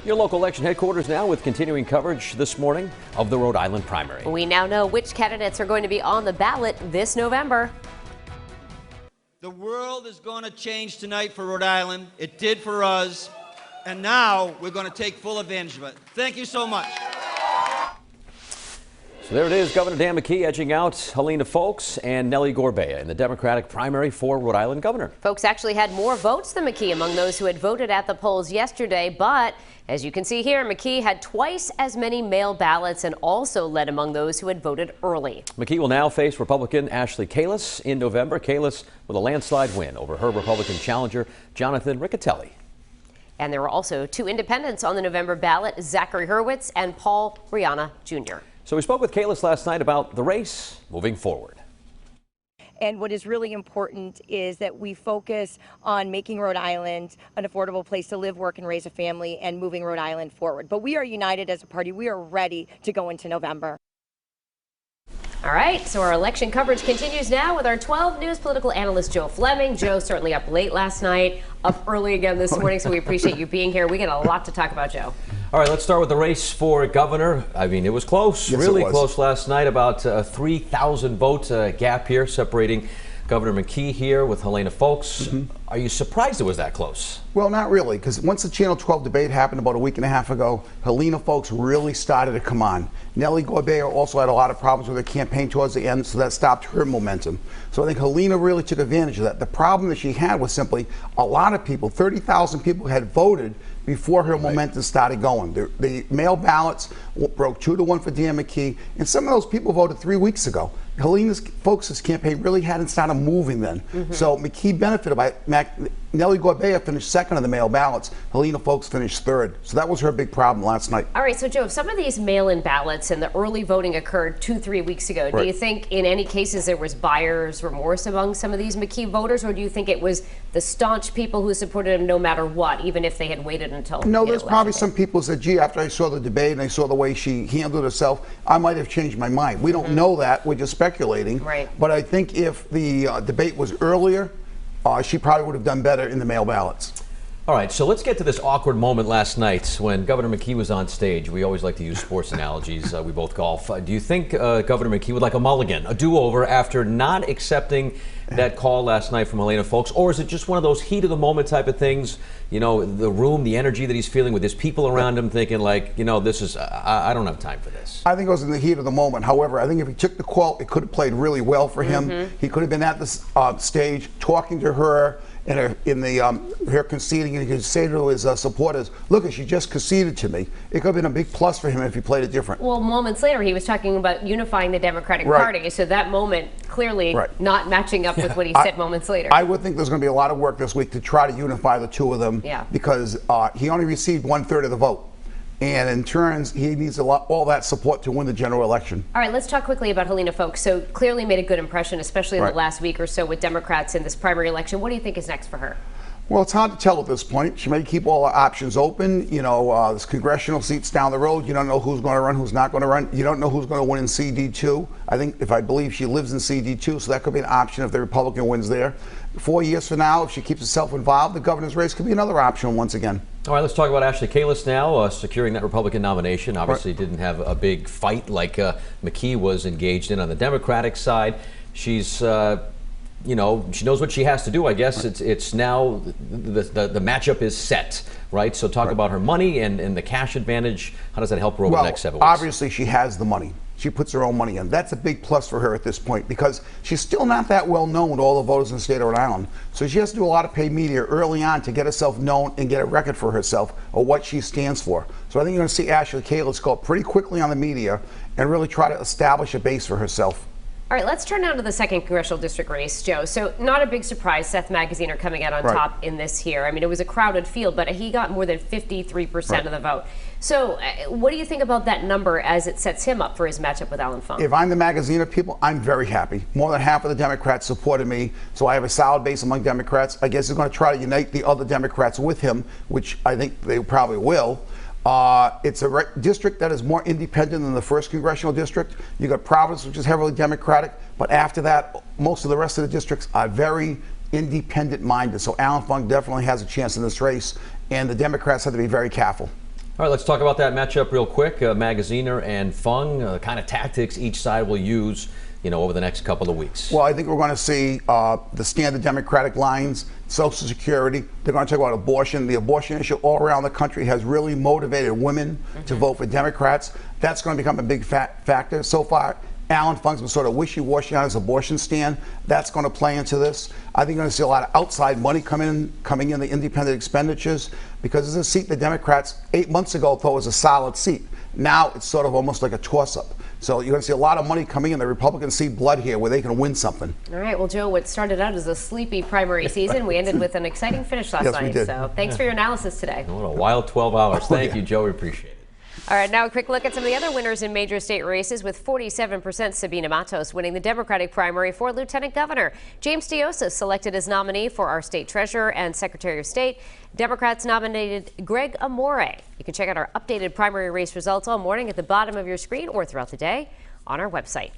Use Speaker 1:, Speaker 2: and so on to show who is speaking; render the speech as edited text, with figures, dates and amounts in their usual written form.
Speaker 1: Your local election headquarters now with continuing coverage this morning of the Rhode Island primary.
Speaker 2: We now know which candidates are going to be on the ballot this November.
Speaker 3: The world is going to change tonight for Rhode Island. It did for us. And now we're going to take full advantage of it. Thank you so much.
Speaker 1: So there it is, Governor Dan McKee edging out Helena Foulkes and Nellie Gorbea in the Democratic primary for Rhode Island governor.
Speaker 2: Foulkes actually had more votes than McKee among those who had voted at the polls yesterday, but as you can see here, McKee had twice as many mail ballots and also led among those who had voted early.
Speaker 1: McKee will now face Republican Ashley Kalus in November. Kalus with a landslide win over her Republican challenger, Jonathan Riccatelli.
Speaker 2: And there were also two independents on the November ballot, Zachary Hurwitz and Paul Rihanna Jr.
Speaker 1: So we spoke with Kalus last night about the race moving forward.
Speaker 4: And what is really important is that we focus on making Rhode Island an affordable place to live, work, and raise a family and moving Rhode Island forward. But we are united as a party. We are ready to go into November.
Speaker 2: All right, so our election coverage continues now with our 12 News political analyst, Joe Fleming. Joe, certainly up late last night, up early again this morning, so we appreciate you being here. We got a lot to talk about, Joe.
Speaker 1: All right, let's start with the race for governor. I mean, it was close,
Speaker 5: yes,
Speaker 1: really close last night. About a 3,000 vote gap here separating Governor McKee here with Helena Foulkes. Are you surprised it was that close?
Speaker 5: Well, not really, because once the Channel 12 debate happened about a week and a half ago, Helena Foulkes really started to come on. Nellie Gorbea also had a lot of problems with her campaign towards the end, so that stopped her momentum. So I think Helena really took advantage of that. The problem that she had was simply a lot of people, 30,000 people had voted before her momentum started going. The mail ballots broke 2-1 for Dan McKee, and some of those people voted 3 weeks ago. Helena Foulkes' campaign really hadn't started moving then. So McKee benefited by Nellie Gorbea finished second on the mail ballots. Helena Foulkes finished third. So that was her big problem last night.
Speaker 2: All right, so Joe, if some of these mail-in ballots and the early voting occurred 2-3 weeks ago, do you think in any cases there was buyer's remorse among some of these McKee voters, or do you think it was the staunch people who supported him no matter what, even if they had waited until
Speaker 5: No, there's probably some people who said, gee, after I saw the debate and I saw the way she handled herself, I might have changed my mind. We don't know that. We're just speculating.
Speaker 2: Right.
Speaker 5: But I think if the debate was earlier, she probably would have done better in the mail ballots.
Speaker 1: All right, so let's get to this awkward moment last night when Governor McKee was on stage. We always like to use sports analogies. We both golf. Do you think Governor McKee would like a mulligan, a do-over, after not accepting that call last night from Helena Foulkes? Or is it just one of those heat-of-the-moment type of things, you know, the room, the energy that he's feeling with his people around him, thinking like, you know, this is, I don't have time for this?
Speaker 5: I think it was in the heat of the moment. However, I think if he took the call, it could have played really well for him. He could have been at the stage talking to her, and her conceding, and he could say to his supporters, look, she just conceded to me. It could have been a big plus for him if he played it different.
Speaker 2: Well, moments later, he was talking about unifying the Democratic Party, so that moment clearly not matching up with what he said moments later.
Speaker 5: I would think there's going to be a lot of work this week to try to unify the two of them, because he only received 1/3 of the vote. And in turns, he needs all that support to win the general election.
Speaker 2: All right, let's talk quickly about Helena Foulkes. So clearly made a good impression, especially in the last week or so with Democrats in this primary election. What do you think is next for her?
Speaker 5: Well, it's hard to tell at this point. She may keep all the options open. You know, there's congressional seats down the road. You don't know who's going to run, who's not going to run. You don't know who's going to win in CD2. I believe she lives in CD2, so that could be an option if the Republican wins there. 4 years from now, if she keeps herself involved, the governor's race could be another option once again.
Speaker 1: All right, let's talk about Ashley Kalus now, securing that Republican nomination. Obviously didn't have a big fight like McKee was engaged in on the Democratic side. She's you know, she knows what she has to do, I guess. It's now the matchup is set, right? So talk about her money and the cash advantage. How does that help her over the next 7 weeks?
Speaker 5: Obviously she has the money. She puts her own money in. That's a big plus for her at this point, because she's still not that well known to all the voters in the state of Rhode Island. So she has to do a lot of paid media early on to get herself known and get a record for herself of what she stands for. So I think you're going to see Ashley Kalus go up pretty quickly on the media and really try to establish a base for herself.
Speaker 2: All right, let's turn now to the 2nd congressional district race, Joe. So not a big surprise. Seth Magazine are coming out on top in this here. I mean, it was a crowded field, but he got more than 53% of the vote. So what do you think about that number as it sets him up for his matchup with Alan Funk?
Speaker 5: If I'm the Magazine people, I'm very happy. More than half of the Democrats supported me, so I have a solid base among Democrats. I guess he's going to try to unite the other Democrats with him, which I think they probably will. It's a district that is more independent than the 1st congressional district. You got Providence, which is heavily Democratic, but after that, most of the rest of the districts are very independent minded. So Alan Funk definitely has a chance in this race, and the Democrats have to be very careful.
Speaker 1: All right, let's talk about that matchup real quick. Magaziner and Fung, kind of tactics each side will use, over the next couple of weeks.
Speaker 5: Well, I think we're going to see the standard Democratic lines, Social Security. They're going to talk about abortion. The abortion issue all around the country has really motivated women to vote for Democrats. That's going to become a big factor. So far, Alan Fung's been sort of wishy-washy on his abortion stand. That's going to play into this. I think you're going to see a lot of outside money coming in the independent expenditures, because this is a seat the Democrats 8 months ago thought was a solid seat. Now it's sort of almost like a toss-up. So you're going to see a lot of money coming in. The Republicans see blood here where they can win something.
Speaker 2: All right. Well, Joe, what started out as a sleepy primary season, we ended with an exciting finish last night.
Speaker 5: We did.
Speaker 2: So thanks for your analysis today.
Speaker 1: What a wild 12 hours. Thank you, Joe. We appreciate it.
Speaker 2: All right, now a quick look at some of the other winners in major state races, with 47% Sabina Matos winning the Democratic primary for Lieutenant Governor. James Diosa selected as nominee for our state treasurer and Secretary of State. Democrats nominated Greg Amore. You can check out our updated primary race results all morning at the bottom of your screen or throughout the day on our website.